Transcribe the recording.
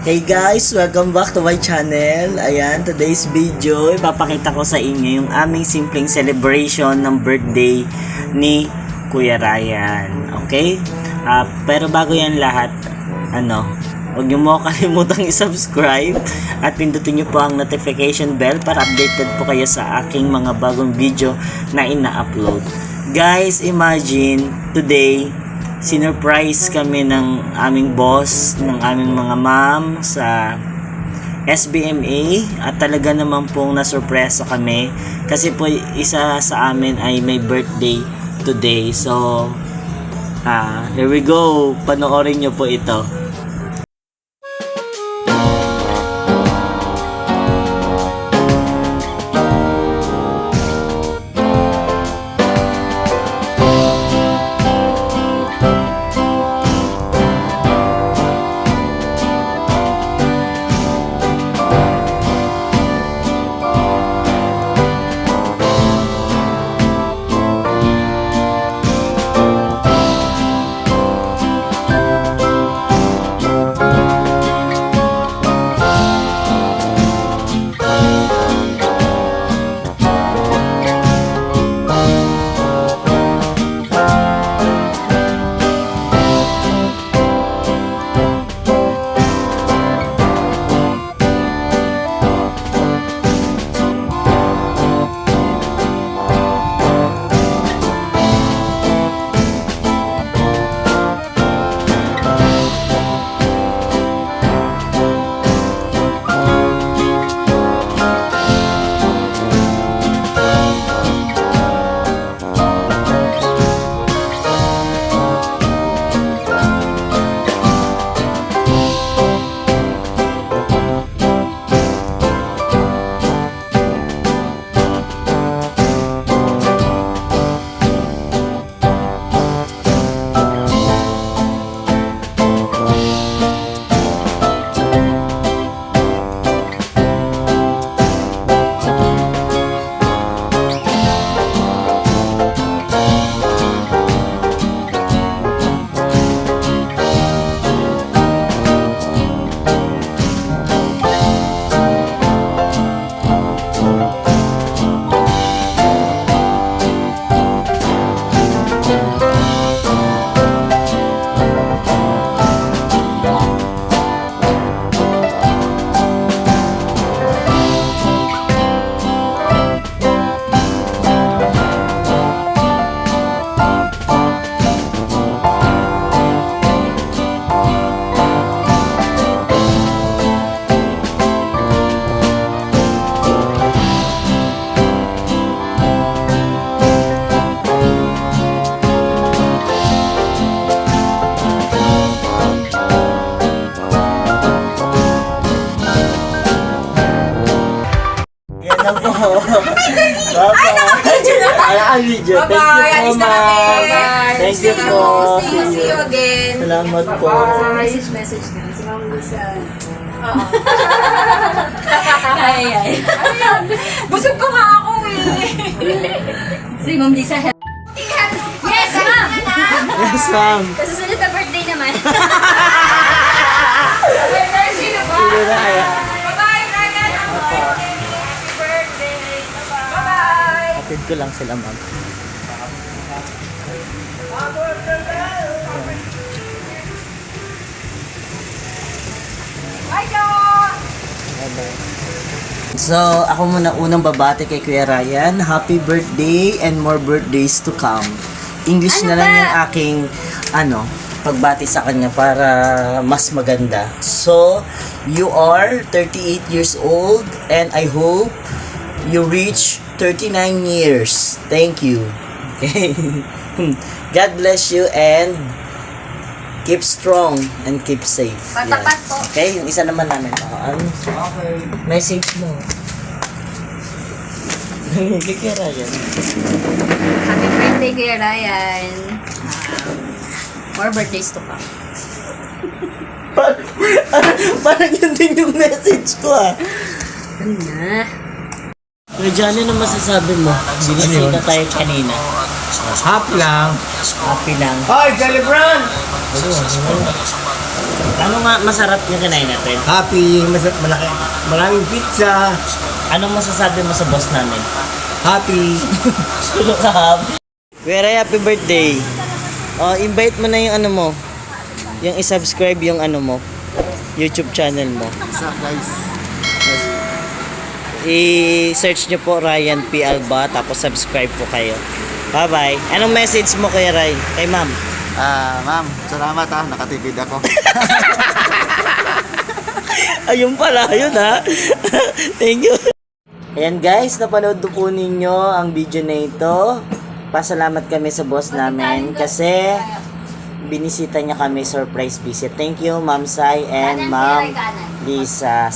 Hey guys, welcome back to my channel. Ayan, today's video, ipapakita ko sa inyo yung aming simpleng celebration ng birthday ni Kuya Ryan. Okay? Pero bago yan lahat, huwag niyo mo kalimutang i-subscribe at pindutin niyo po ang notification bell para updated po kayo sa aking mga bagong video na ina-upload. Guys, imagine, today, sinurprise kami ng aming boss, ng aming mga ma'am sa SBMA at talaga naman pong nasurpresa kami kasi po isa sa amin ay may birthday today. So, here we go. Panoorin nyo po ito. Yan po. Video. Thank you po, ma'am. Thank you po. See you again. Salamat po. Message na. Si Ma'am Lisa. Ay. Busog ko nga ako eh. Si Ma'am Lisa. Yes, ma'am. Yes, ma'am. Kasi sunod na birthday naman. Sige na kaya. Bye-bye, Ryan. Happy birthday. Bye-bye. Hatid ko lang sila, ma'am. Bye, Jo. Bye-bye. So, ako muna unang babati kay Kuya Ryan. Happy birthday and more birthdays to come. English na lang yung aking pagbati sa kanya para mas maganda. So, you are 38 years old and I hope you reach 39 years. Thank you. Okay. God bless you and keep strong and keep safe. Patapat po. Okay, yung isa naman namin. Okay. Message mo. Kuya Ryan. Happy birthday, Kuya Ryan. More birthdays to come. Parang yun din yung message ko Ano na? Kuya Johnny, ano masasabi mo? Binisita tayo kanina. Happy lang. Happy lang. Hoy, Jelly Brown! Ano nga masarap yung kinain natin? Happy, malaki, maraming pizza. Anong masasabi mo sa boss namin? Happy. Tulog ka happy. Kuya Ray, happy birthday. Oh, invite mo na yung ano mo. Yung i-subscribe yung ano mo. YouTube channel mo. What's up, guys? I-search nyo po Ryan P. Alba, tapos subscribe po kayo. Bye-bye. Anong message mo Kuya Ray? Kay ma'am? Ma'am, salamat ha. Nakatipid ako. Ayun pala, yun ha. Thank you. Ayan guys, napanood po ninyo ang video na ito. Pasalamat kami sa boss namin kasi binisita niya kami surprise visit. Thank you Ma'am Sai and Ma'am Lisa.